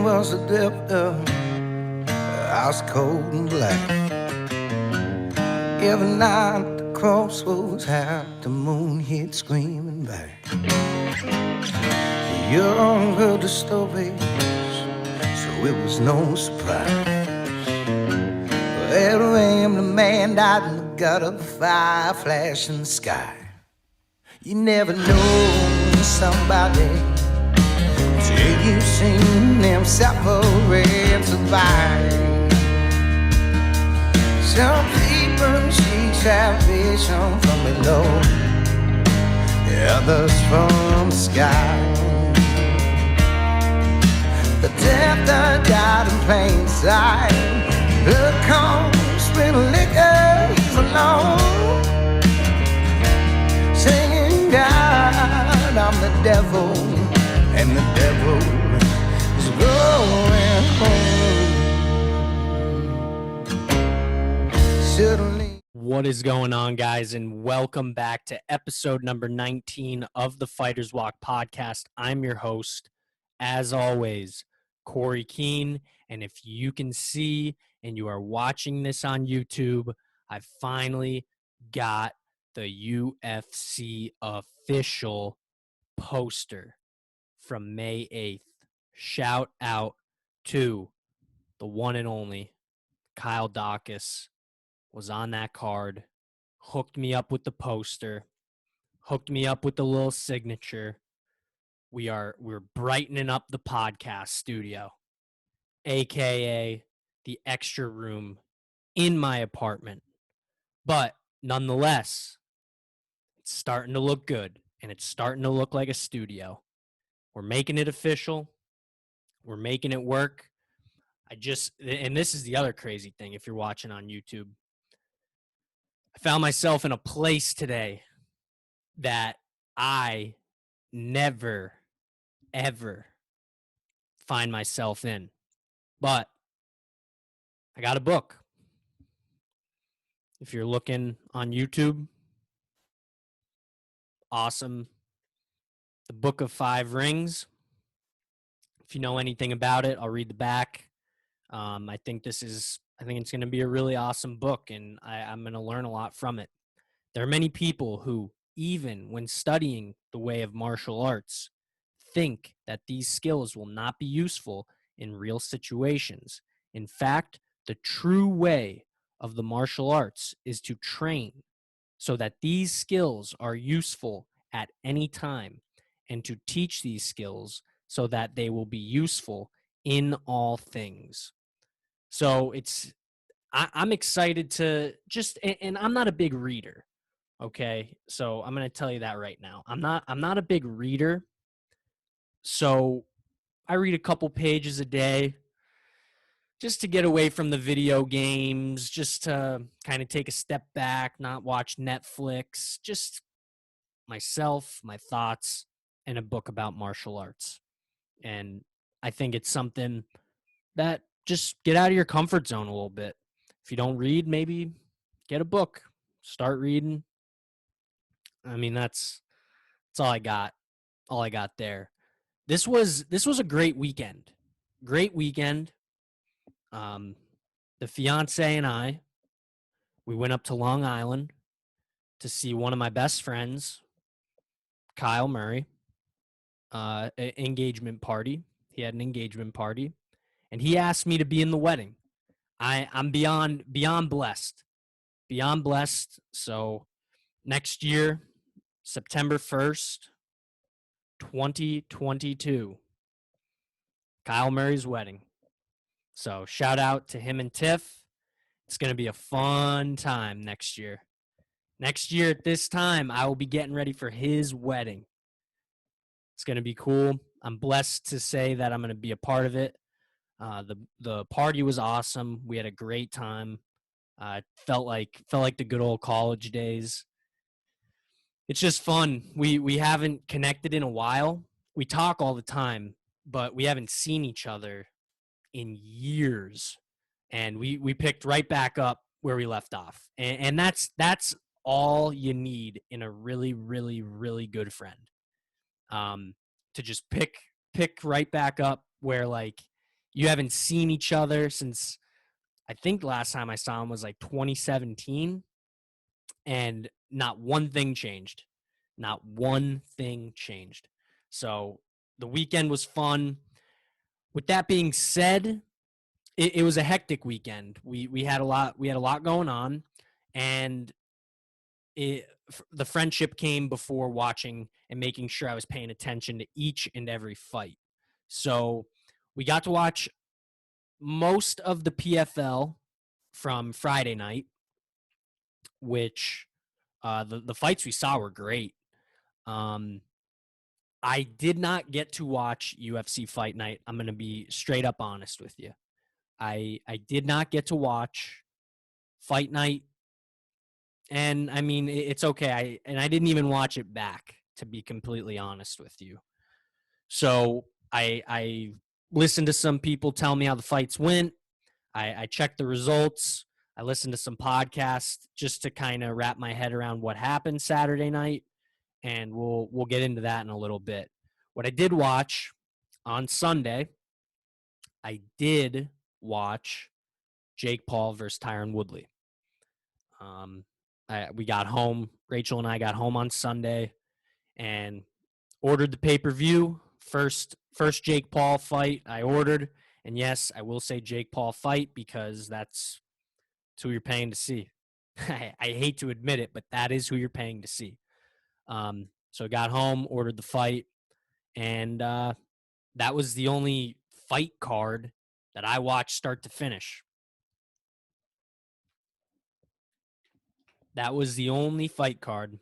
It was the depth of ice cold and black. Every night at the crossroads, how the moon hit screaming back. You don't heard the stories, so it was no surprise. But at 2 a.m. the man died in the gutter, fire flash in the sky. You never know somebody till you've seen them separate survive. Some people see salvation from below, others from the sky. The death that died in plain sight. Blood comes when liquor is alone, singing God, I'm the devil, and the devil is going home. Suddenly. What is going on, guys, and welcome back to episode number 19 of the Fighters Walk podcast. I'm your host, as always, Corey Keene, and if you can see and you are watching this on YouTube, I finally got the UFC official poster from May 8th. Shout out to the one and only Kyle Dawkins. Was on that card, hooked me up with the poster, hooked me up with the little signature. We're brightening up the podcast studio, aka the extra room in my apartment. But nonetheless, it's starting to look good, and it's starting to look like a studio. We're making it official. We're making it work. And this is the other crazy thing if you're watching on YouTube. I found myself in a place today that I never, ever find myself in. But I got a book. If you're looking on YouTube, awesome. The Book of Five Rings. If you know anything about it, I'll read the back. I think it's going to be a really awesome book, and I'm going to learn a lot from it. There are many people who, even when studying the way of martial arts, think that these skills will not be useful in real situations. In fact, the true way of the martial arts is to train so that these skills are useful at any time, and to teach these skills so that they will be useful in all things. So I'm excited to and I'm not a big reader. Okay, so I'm going to tell you that right now. I'm not a big reader, so I read a couple pages a day just to get away from the video games, just to kind of take a step back, not watch Netflix, just myself, my thoughts, and a book about martial arts. And I think it's something that just get out of your comfort zone a little bit. If you don't read, maybe get a book, start reading. I mean, that's all I got. All I got there. This was a great weekend. Great weekend. The fiance and I, we went up to Long Island to see one of my best friends, Kyle Murray, engagement party. He had an engagement party, and he asked me to be in the wedding. I'm beyond blessed. Beyond blessed. So next year, September 1st, 2022, Kyle Murray's wedding. So shout out to him and Tiff. It's going to be a fun time next year. Next year at this time, I will be getting ready for his wedding. It's going to be cool. I'm blessed to say that I'm going to be a part of it. The party was awesome. We had a great time. Felt like the good old college days. It's just fun. We haven't connected in a while. We talk all the time, but we haven't seen each other in years. And we picked right back up where we left off. And that's all you need in a really, really, really good friend. To just pick right back up where, like, You haven't seen each other since, I think the last time I saw him was like 2017, and not one thing changed. Not one thing changed. So the weekend was fun. With that being said, it was a hectic weekend. We had a lot going on, and the friendship came before watching and making sure I was paying attention to each and every fight. So we got to watch most of the PFL from Friday night, which the fights we saw were great. Um, I did not get to watch UFC Fight Night. I'm going to be straight up honest with you. I did not get to watch Fight Night, and I mean it's okay. I didn't even watch it back, to be completely honest with you. So I listened to some people tell me how the fights went. I checked the results. I listened to some podcasts just to kind of wrap my head around what happened Saturday night, and we'll get into that in a little bit. What I did watch on Sunday, I did watch Jake Paul versus Tyron Woodley. We got home. Rachel and I got home on Sunday and ordered the pay-per-view. First Jake Paul fight I ordered. And yes, I will say Jake Paul fight because that's who you're paying to see. I hate to admit it, but that is who you're paying to see. So I got home, ordered the fight, and that was the only fight card that I watched start to finish. That was the only fight card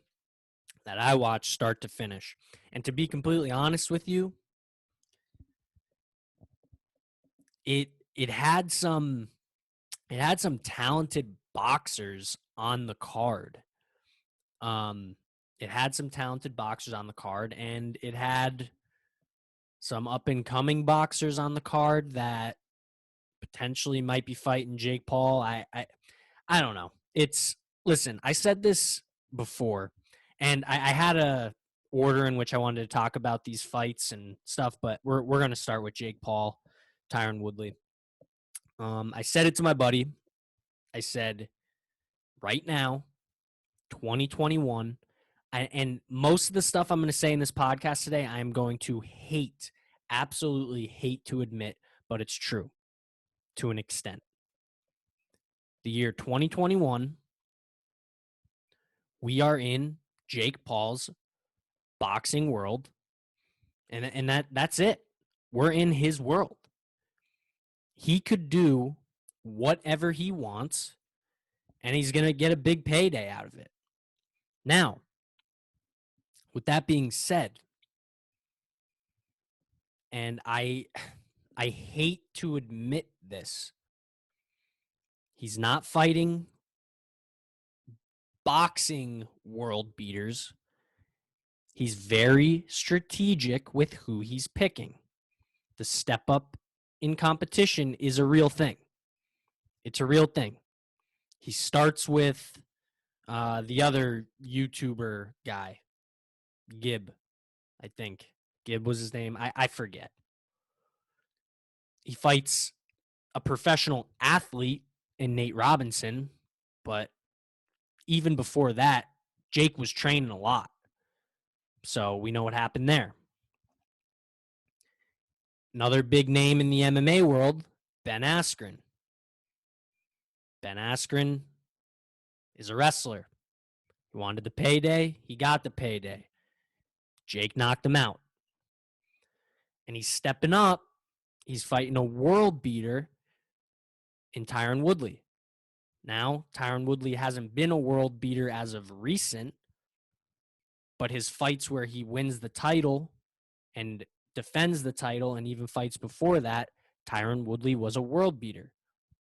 that I watched start to finish. And to be completely honest with you, it had some talented boxers on the card. It had some talented boxers on the card, and it had some up and coming boxers on the card that potentially might be fighting Jake Paul. I don't know. Listen, I said this before, and I had a order in which I wanted to talk about these fights and stuff, but we're gonna start with Jake Paul, Tyron Woodley. I said it to my buddy. I said, right now, 2021, and most of the stuff I'm going to say in this podcast today, I'm going to absolutely hate to admit, but it's true to an extent. The year 2021, we are in Jake Paul's boxing world, and that's it. We're in his world. He could do whatever he wants, and he's going to get a big payday out of it. Now, with that being said, and I hate to admit this, he's not fighting boxing world beaters. He's very strategic with who he's picking. The step up in competition is a real thing. It's a real thing. He starts with the other YouTuber guy, Gib, I think. Gib was his name. I forget. He fights a professional athlete in Nate Robinson, but even before that, Jake was training a lot. So we know what happened there. Another big name in the MMA world, Ben Askren. Ben Askren is a wrestler. He wanted the payday. He got the payday. Jake knocked him out. And he's stepping up. He's fighting a world beater in Tyron Woodley. Now, Tyron Woodley hasn't been a world beater as of recent, but his fights where he wins the title and defends the title and even fights before that, Tyron Woodley was a world beater.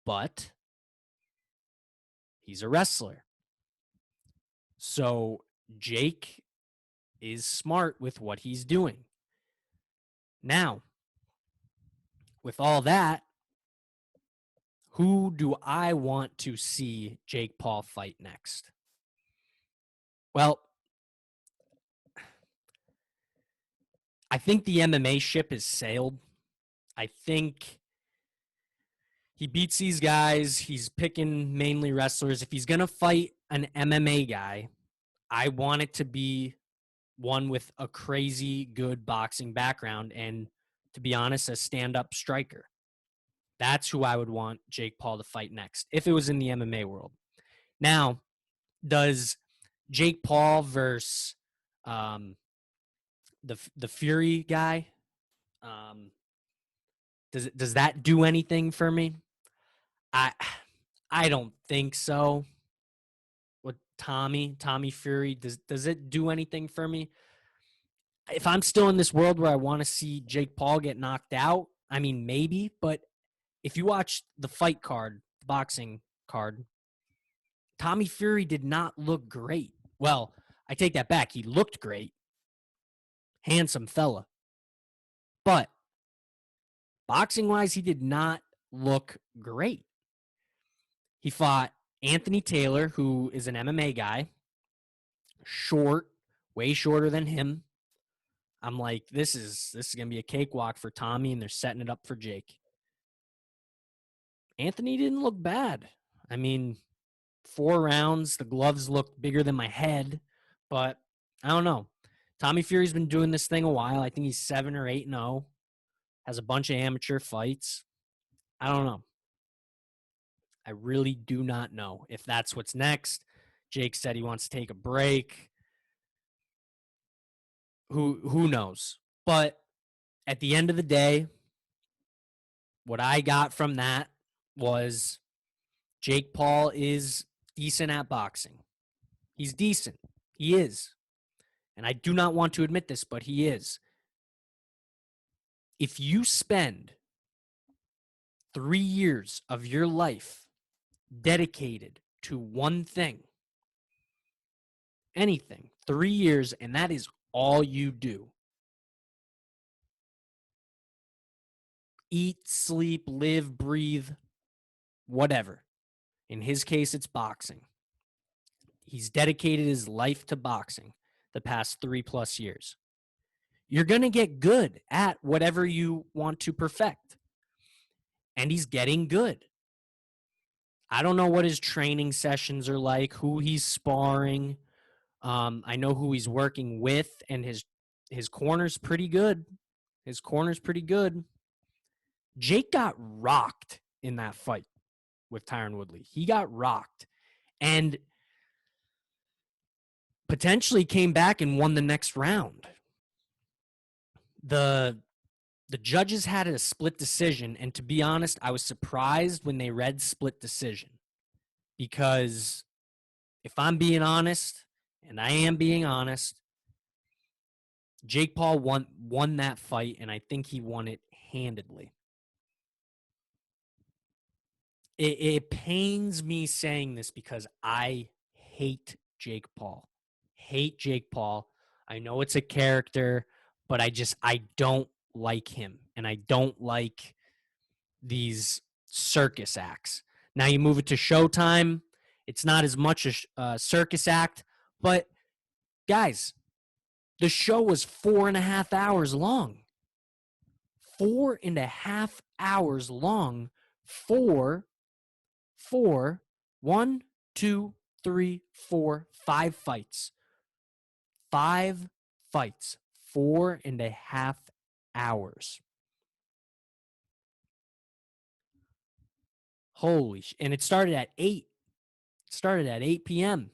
But he's a wrestler. So Jake is smart with what he's doing. Now, with all that, who do I want to see Jake Paul fight next? Well, I think the MMA ship has sailed. I think He beats these guys. He's picking mainly wrestlers. If he's going to fight an MMA guy, I want it to be one with a crazy good boxing background and, to be honest, a stand-up striker. That's who I would want Jake Paul to fight next if it was in the MMA world. Now, does Jake Paul versus the Fury guy, does that do anything for me? I I don't think so. With Tommy Fury, does it do anything for me? If I'm still in this world where I want to see Jake Paul get knocked out, I mean maybe, but if you watch the fight card, the boxing card, Tommy Fury did not look great. Well, I take that back. He looked great. Handsome fella. But boxing wise, he did not look great. He fought Anthony Taylor, who is an MMA guy, short, way shorter than him. I'm like, this is gonna be a cakewalk for Tommy, and they're setting it up for Jake. Anthony didn't look bad. I mean, 4 rounds, the gloves looked bigger than my head, but I don't know. Tommy Fury's been doing this thing a while. I think he's 7 or 8-0. Has a bunch of amateur fights. I don't know. I really do not know if that's what's next. Jake said he wants to take a break. Who knows? But at the end of the day, what I got from that was Jake Paul is decent at boxing. He's decent. He is. And I do not want to admit this, but he is. If you spend 3 years of your life dedicated to one thing, anything, 3 years, and that is all you do, eat, sleep, live, breathe, whatever. In his case, it's boxing. He's dedicated his life to boxing the past 3+ years. You're going to get good at whatever you want to perfect. And he's getting good. I don't know what his training sessions are like, who he's sparring. I know who he's working with, and his corner's pretty good. His corner's pretty good. Jake got rocked in that fight with Tyron Woodley. He got rocked and potentially came back and won the next round. The judges had a split decision, and to be honest, I was surprised when they read split decision, because if I'm being honest, and I am being honest, Jake Paul won that fight, and I think he won it handedly. It pains me saying this because I hate Jake Paul. Hate Jake Paul. I know it's a character, but I don't like him, and I don't like these circus acts. Now you move it to Showtime, it's not as much a circus act, but guys, the show was 4.5 hours long. 4.5 hours long for 1, 2, 3, 4, 5 fights. 5 fights. 4.5 hours. Holy and it started at 8. It started at 8 p.m.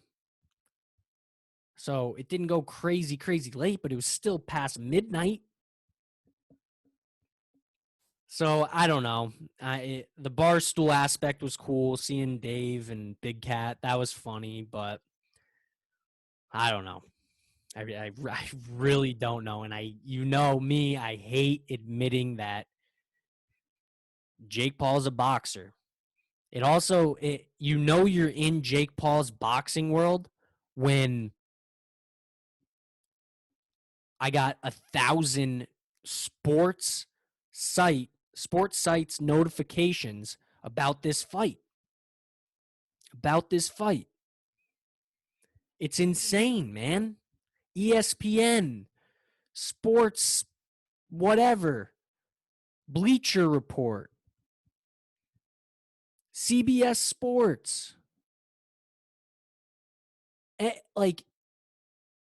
So it didn't go crazy late, but it was still past midnight. So I don't know. The Barstool aspect was cool. Seeing Dave and Big Cat, that was funny, but I don't know. I really don't know. And you know me, I hate admitting that Jake Paul's a boxer. You're in Jake Paul's boxing world when I got 1,000 sports sites notifications about this fight. It's insane, man. ESPN, sports, whatever, Bleacher Report. CBS Sports, like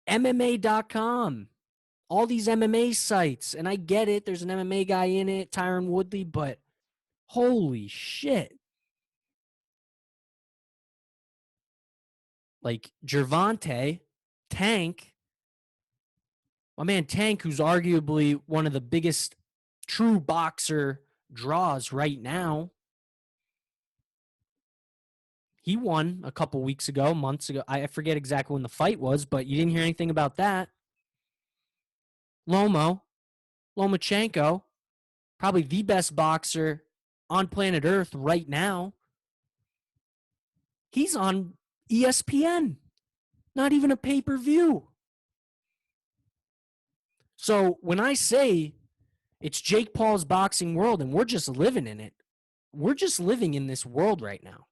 MMA.com, all these MMA sites. And I get it. There's an MMA guy in it, Tyron Woodley, but holy shit. Like Gervonta, Tank, my man Tank, who's arguably one of the biggest true boxer draws right now. He won a couple weeks ago, months ago. I forget exactly when the fight was, but you didn't hear anything about that. Lomachenko, probably the best boxer on planet Earth right now. He's on ESPN, not even a pay-per-view. So when I say it's Jake Paul's boxing world and we're just living in it, we're just living in this world right now.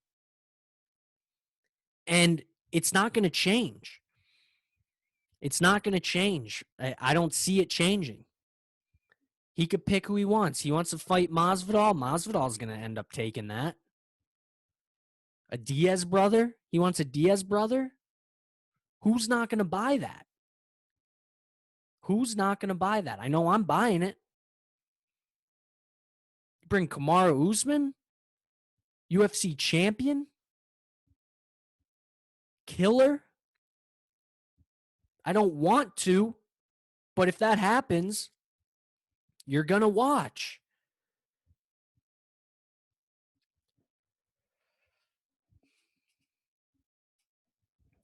And it's not going to change. It's not going to change. I don't see it changing. He could pick who he wants. He wants to fight Masvidal. Masvidal's going to end up taking that. A Diaz brother? He wants a Diaz brother? Who's not going to buy that? Who's not going to buy that? I know I'm buying it. Bring Kamaru Usman, UFC champion, killer. I don't want to, but if that happens, you're going to watch.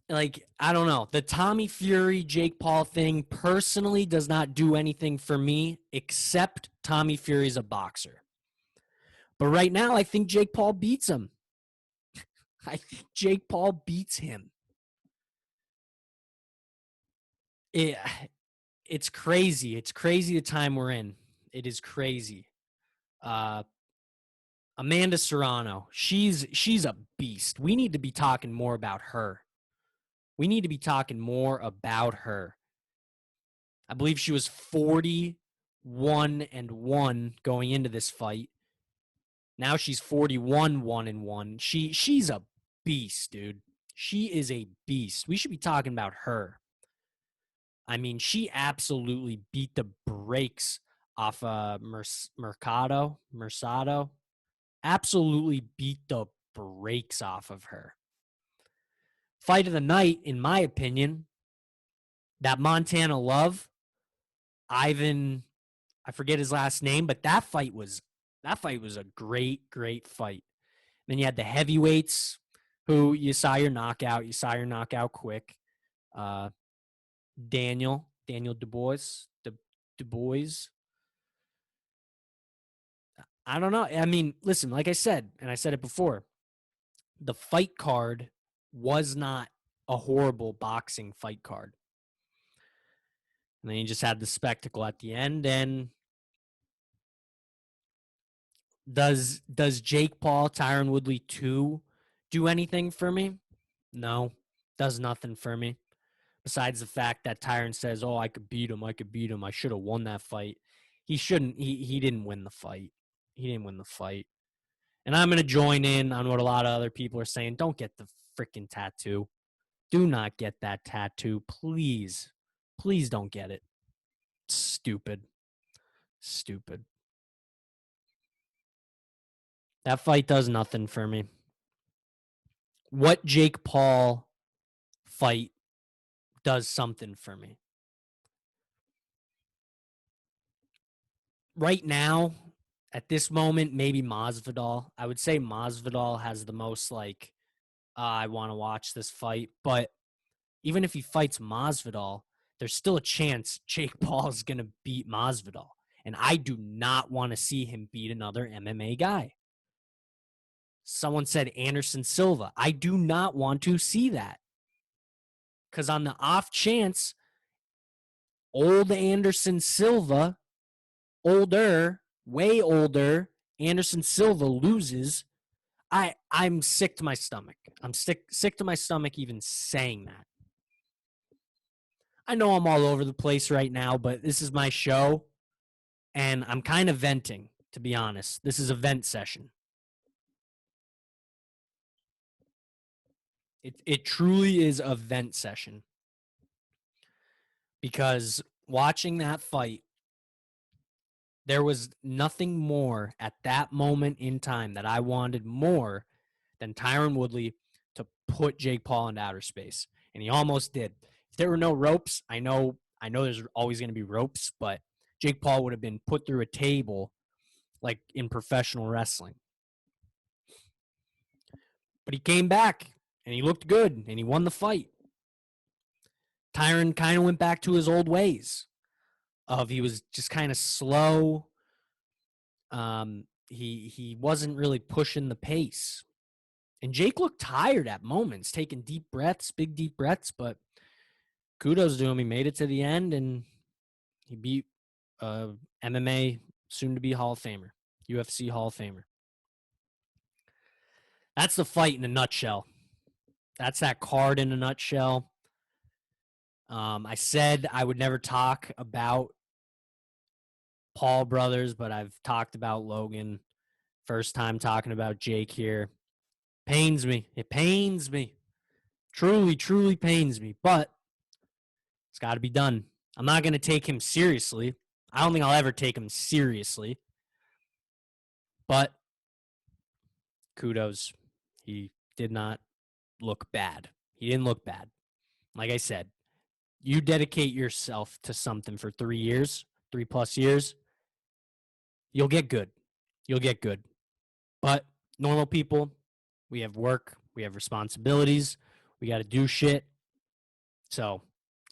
Like, I don't know. The Tommy Fury, Jake Paul thing personally does not do anything for me, except Tommy Fury's a boxer. But right now, I think Jake Paul beats him. I think Jake Paul beats him. It's crazy. It's crazy the time we're in. It is crazy. Amanda Serrano, she's a beast. We need to be talking more about her. We need to be talking more about her. I believe she was 41-1 going into this fight. Now she's 41-1-1. She's a beast, dude. She is a beast. We should be talking about her. I mean, she absolutely beat the brakes off Mercado. Absolutely beat the brakes off of her. Fight of the night, in my opinion, that Montana Love, Ivan, I forget his last name, but that fight was a great, great fight. Then you had the heavyweights, who you saw your knockout quick. Daniel Dubois. I don't know. I mean, listen, like I said, and I said it before, the fight card was not a horrible boxing fight card. And then you just had the spectacle at the end. And does Jake Paul, Tyron Woodley 2 do anything for me? No, does nothing for me. Besides the fact that Tyron says, "Oh, I could beat him. I should have won that fight." He shouldn't. He didn't win the fight. And I'm going to join in on what a lot of other people are saying. Don't get the freaking tattoo. Do not get that tattoo. Please. Please don't get it. Stupid. That fight does nothing for me. What Jake Paul fight does something for me. Right now, at this moment, maybe Masvidal. I would say Masvidal has the most I want to watch this fight. But even if he fights Masvidal, there's still a chance Jake Paul is going to beat Masvidal. And I do not want to see him beat another MMA guy. Someone said Anderson Silva. I do not want to see that. Because on the off chance, old Anderson Silva, way older, Anderson Silva loses, I'm sick to my stomach. I'm sick to my stomach even saying that. I know I'm all over the place right now, but this is my show, and I'm kind of venting, to be honest. This is a vent session. It truly is a vent session, because watching that fight, there was nothing more at that moment in time that I wanted more than Tyron Woodley to put Jake Paul into outer space, and he almost did. If there were no ropes, I know there's always going to be ropes, but Jake Paul would have been put through a table like in professional wrestling. But he came back and he looked good and he won the fight. Tyron kind of went back to his old ways of he was just kind of slow. He wasn't really pushing the pace. And Jake looked tired at moments, taking deep breaths, big deep breaths, but kudos to him. He made it to the end and he beat MMA soon to be Hall of Famer, UFC Hall of Famer. That's the fight in a nutshell. That's that card in a nutshell. I said I would never talk about Paul brothers, but I've talked about Logan. First time talking about Jake here. Pains me. It pains me. Truly, truly pains me. But it's got to be done. I'm not going to take him seriously. I don't think I'll ever take him seriously. But kudos. He did not look bad. He didn't look bad. Like I said, you dedicate yourself to something for 3 years, 3+ years, you'll get good. You'll get good. But normal people, we have work, we have responsibilities, we got to do shit. So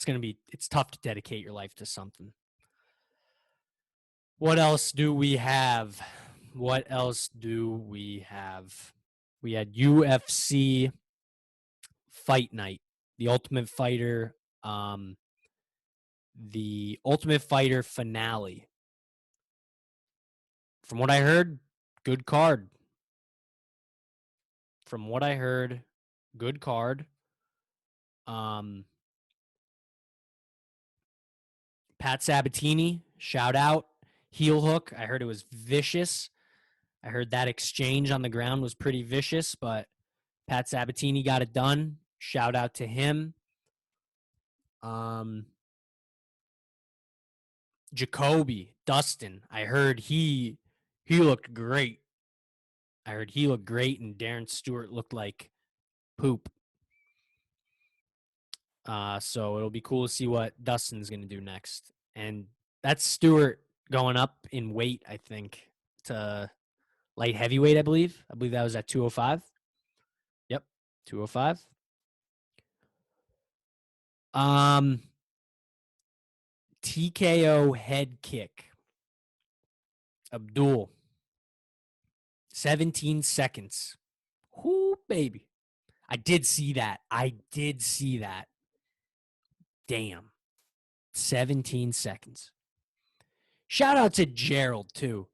it's tough to dedicate your life to something. What else do we have? We had UFC Fight Night, the Ultimate Fighter finale. From what I heard, good card. Pat Sabatini, shout out. Heel hook. I heard it was vicious. I heard that exchange on the ground was pretty vicious, but Pat Sabatini got it done. Shout out to him. Jacoby, Dustin. I heard he looked great. And Darren Stewart looked like poop. So it'll be cool to see what Dustin's going to do next. And that's Stewart going up in weight, I think, to light heavyweight, I believe. I believe that was at 205. Yep, 205. TKO head kick. Abdul. 17 seconds. Whoo, baby. I did see that. Damn. 17 seconds. Shout out to Gerald, too.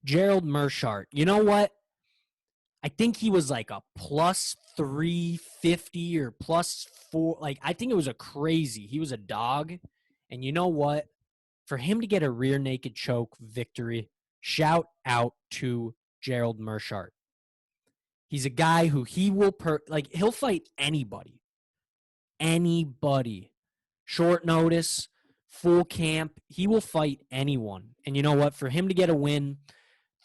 Gerald Mershart. You know what? I think he was like a plus 350 or plus 4. Like, I think it was a crazy. He was a dog. And you know what? For him to get a rear naked choke victory, shout out to Gerald Mershart. He's a guy who he'll fight anybody. Anybody. Short notice, full camp. He will fight anyone. And you know what? For him to get a win,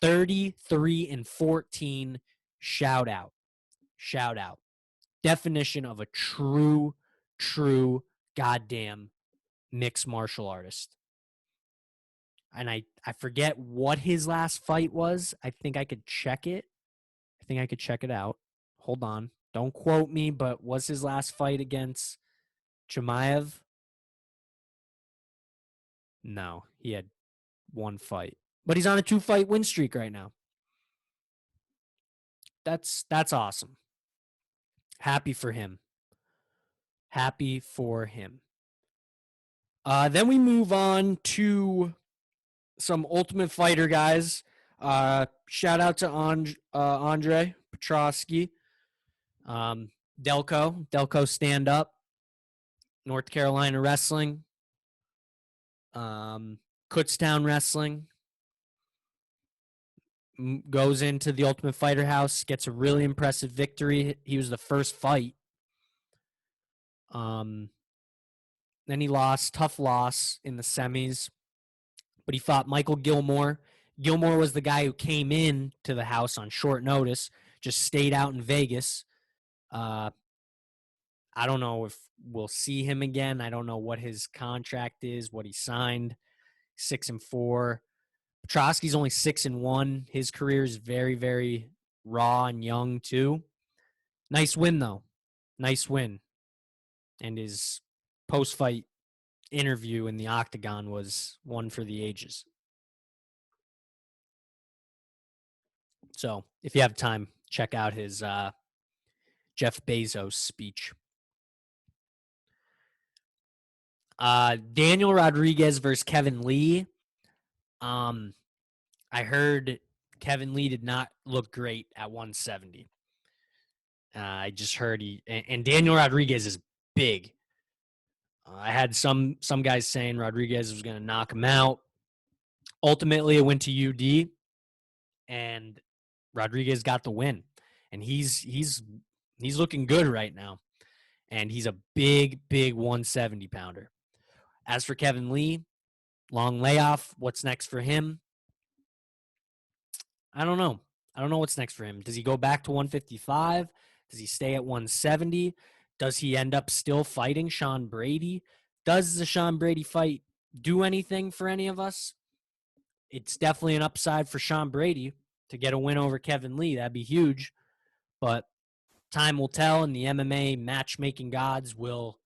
33-14, shout out. Definition of a true goddamn mixed martial artist. And I forget what his last fight was. I think I could check it. Out. Hold on. Don't quote me, but was his last fight against Chimaev? No, he had one fight. But he's on a 2-fight win streak right now. That's awesome. Happy for him. Then we move on to some Ultimate Fighter guys. Shout out to Andre Petrosky. Delco stand up. North Carolina Wrestling. Kutztown Wrestling. Goes into the Ultimate Fighter house, gets a really impressive victory. He was the first fight. Then he lost, tough loss in the semis, but he fought Michael Gilmore. Gilmore was the guy who came in to the house on short notice, just stayed out in Vegas. I don't know if we'll see him again. I don't know what his contract is, what he signed. 6-4. Petrosky's only 6-1. His career is very, very raw and young too. Nice win though. Nice win. And his post-fight interview in the octagon was one for the ages. So if you have time, check out his Jeff Bezos speech. Daniel Rodriguez versus Kevin Lee. I heard Kevin Lee did not look great at 170. I just heard and Daniel Rodriguez is big. I had some guys saying Rodriguez was going to knock him out. Ultimately, it went to UD, and Rodriguez got the win. And he's looking good right now. And he's a big 170 pounder. As for Kevin Lee, long layoff. What's next for him? I don't know. I don't know what's next for him. Does he go back to 155? Does he stay at 170? Does he end up still fighting Sean Brady? Does the Sean Brady fight do anything for any of us? It's definitely an upside for Sean Brady to get a win over Kevin Lee. That'd be huge. But time will tell, and the MMA matchmaking gods will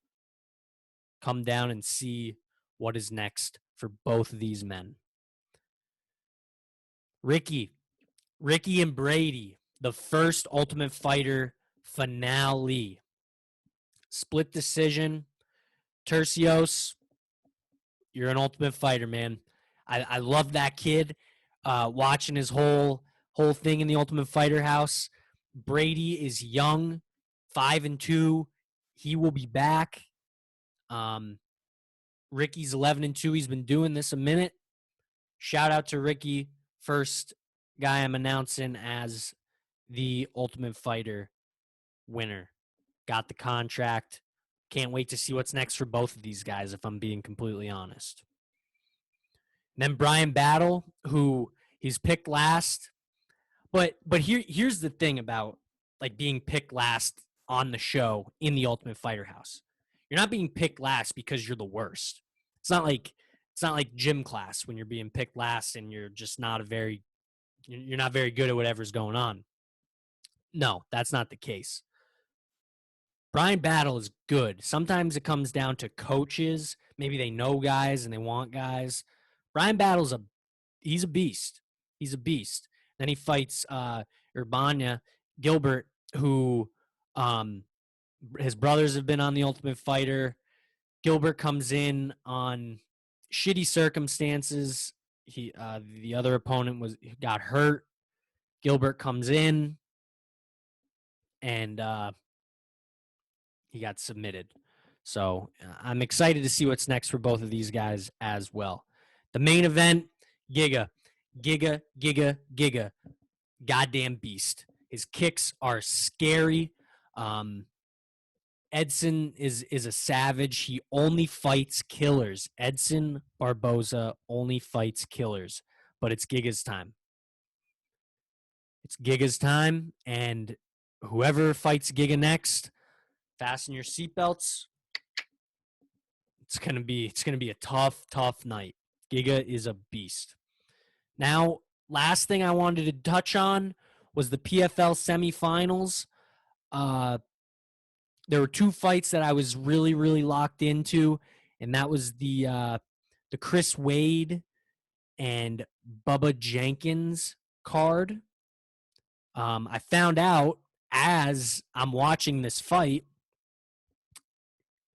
come down and see what is next for both of these men. Ricky and Brady, the first Ultimate Fighter finale. Split decision. Tercios, you're an Ultimate Fighter, man. I love that kid. Watching his whole thing in the Ultimate Fighter house. Brady is young, 5-2. He will be back. Ricky's 11-2. He's been doing this a minute. Shout out to Ricky, first guy I'm announcing as the Ultimate Fighter winner. Got the contract. Can't wait to see what's next for both of these guys, if I'm being completely honest. And then Brian Battle, who he's picked last. But here's the thing about like being picked last on the show in the Ultimate Fighter house. You're not being picked last because you're the worst. It's not like gym class when you're being picked last and you're just not very good at whatever's going on. No, that's not the case. Brian Battle is good. Sometimes it comes down to coaches. Maybe they know guys and they want guys. Brian Battle's he's a beast. He's a beast. Then he fights Urbana Gilbert, who his brothers have been on the Ultimate Fighter. Gilbert comes in on shitty circumstances. The other opponent got hurt. Gilbert comes in and he got submitted. So I'm excited to see what's next for both of these guys as well. The main event, Giga. Goddamn beast. His kicks are scary. Edson is a savage. He only fights killers. Edson Barboza only fights killers. But it's Giga's time. It's Giga's time, and whoever fights Giga next, fasten your seatbelts. It's gonna be a tough night. Giga is a beast. Now, last thing I wanted to touch on was the PFL semifinals. There were two fights that I was really locked into, and that was the Chris Wade and Bubba Jenkins card. I found out as I'm watching this fight,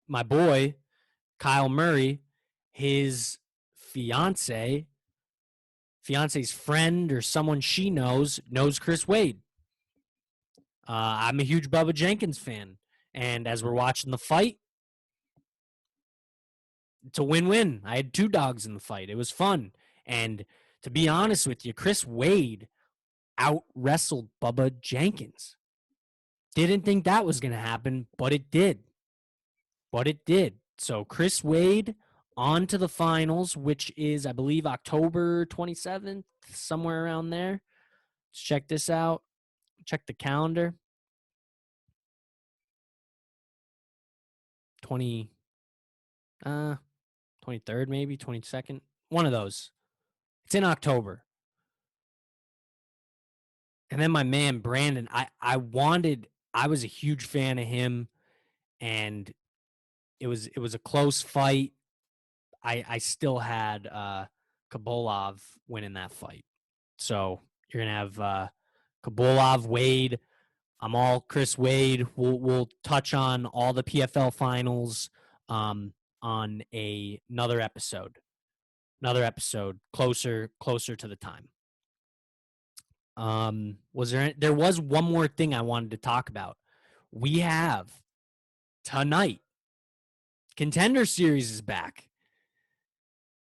my boy Kyle Murray, his fiance's friend or someone she knows Chris Wade. I'm a huge Bubba Jenkins fan. And as we're watching the fight, it's a win-win. I had two dogs in the fight. It was fun. And to be honest with you, Chris Wade out-wrestled Bubba Jenkins. Didn't think that was going to happen, but it did. but it did. So Chris Wade on to the finals, which is, I believe, October 27th, somewhere around there. Let's check this out. Check the calendar. 23rd, maybe 22nd. One of those. It's in October. And then my man Brandon, I was a huge fan of him, and it was a close fight. I still had Kabolov winning that fight. So you're gonna have Kabolov, Wade. I'm all Chris Wade. We'll touch on all the PFL finals on another episode. Another episode closer to the time. There was one more thing I wanted to talk about. We have tonight, Contender Series is back.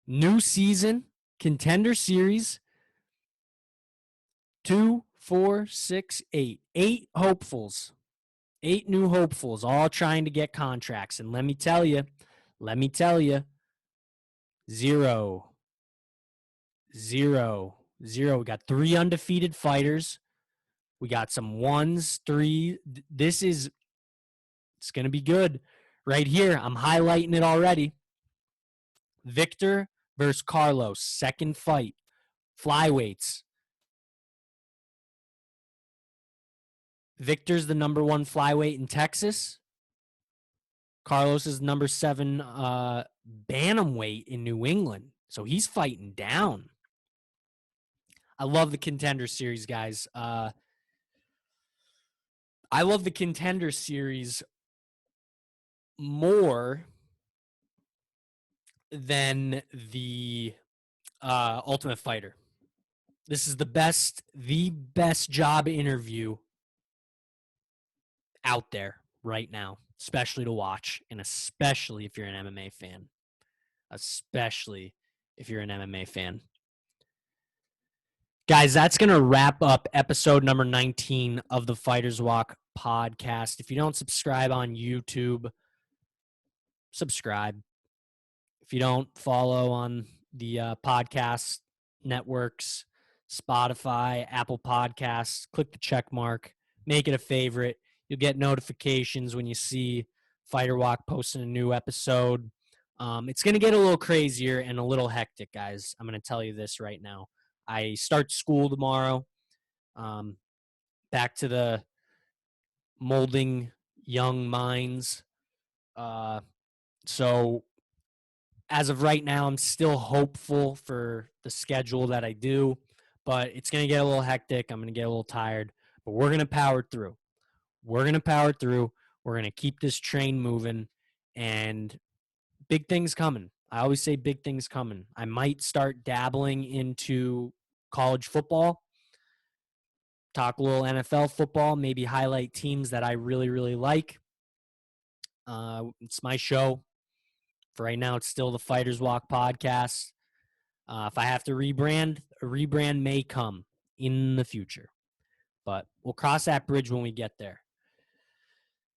New season, Contender Series, 2, 4, 6, 8. 8 hopefuls. 8 new hopefuls, all trying to get contracts. And let me tell you, 0, 0, 0. We got 3 undefeated fighters. We got some 1s, 3. It's going to be good. Right here, I'm highlighting it already. Victor versus Carlos, second fight. Flyweights. Victor's the number 1 flyweight in Texas. Carlos is number 7 bantamweight in New England. So he's fighting down. I love the Contender Series, guys. I love the Contender Series more than the Ultimate Fighter. This is the best job interview out there right now, especially to watch, and especially if you're an MMA fan. Guys, that's going to wrap up episode number 19 of the Fighters Walk podcast. If you don't subscribe on YouTube, subscribe. If you don't follow on the podcast networks, Spotify, Apple Podcasts, click the check mark, make it a favorite. You'll get notifications when you see Fighter Walk posting a new episode. It's going to get a little crazier and a little hectic, guys. I'm going to tell you this right now. I start school tomorrow. Back to the molding young minds. So as of right now, I'm still hopeful for the schedule that I do, but it's going to get a little hectic. I'm going to get a little tired, but we're going to power through. We're going to keep this train moving, and big things coming. I always say big things coming. I might start dabbling into college football, talk a little NFL football, maybe highlight teams that I really, really like. It's my show. For right now, it's still the Fighters Walk podcast. If I have to rebrand, a rebrand may come in the future. But we'll cross that bridge when we get there.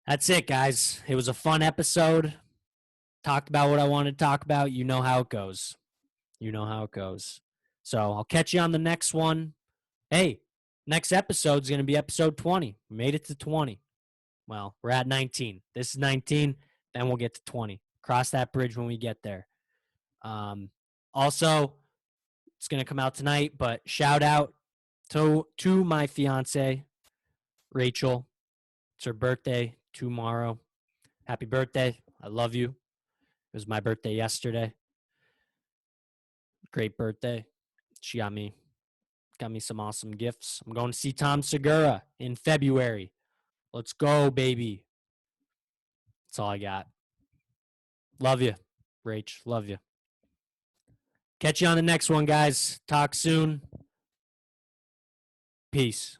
That's it, guys. It was a fun episode. Talked about what I wanted to talk about. You know how it goes. So I'll catch you on the next one. Hey, next episode is going to be episode 20. We made it to 20. Well, we're at 19. This is 19. Then we'll get to 20. Cross that bridge when we get there. Also, it's going to come out tonight, but shout out to my fiance, Rachel. It's her birthday tomorrow. Happy birthday. I love you. It was my birthday yesterday. Great birthday. She got me some awesome gifts. I'm going to see Tom Segura in February. Let's go, baby. That's all I got. Love you, Rach. Love you. Catch you on the next one, guys. Talk soon. Peace.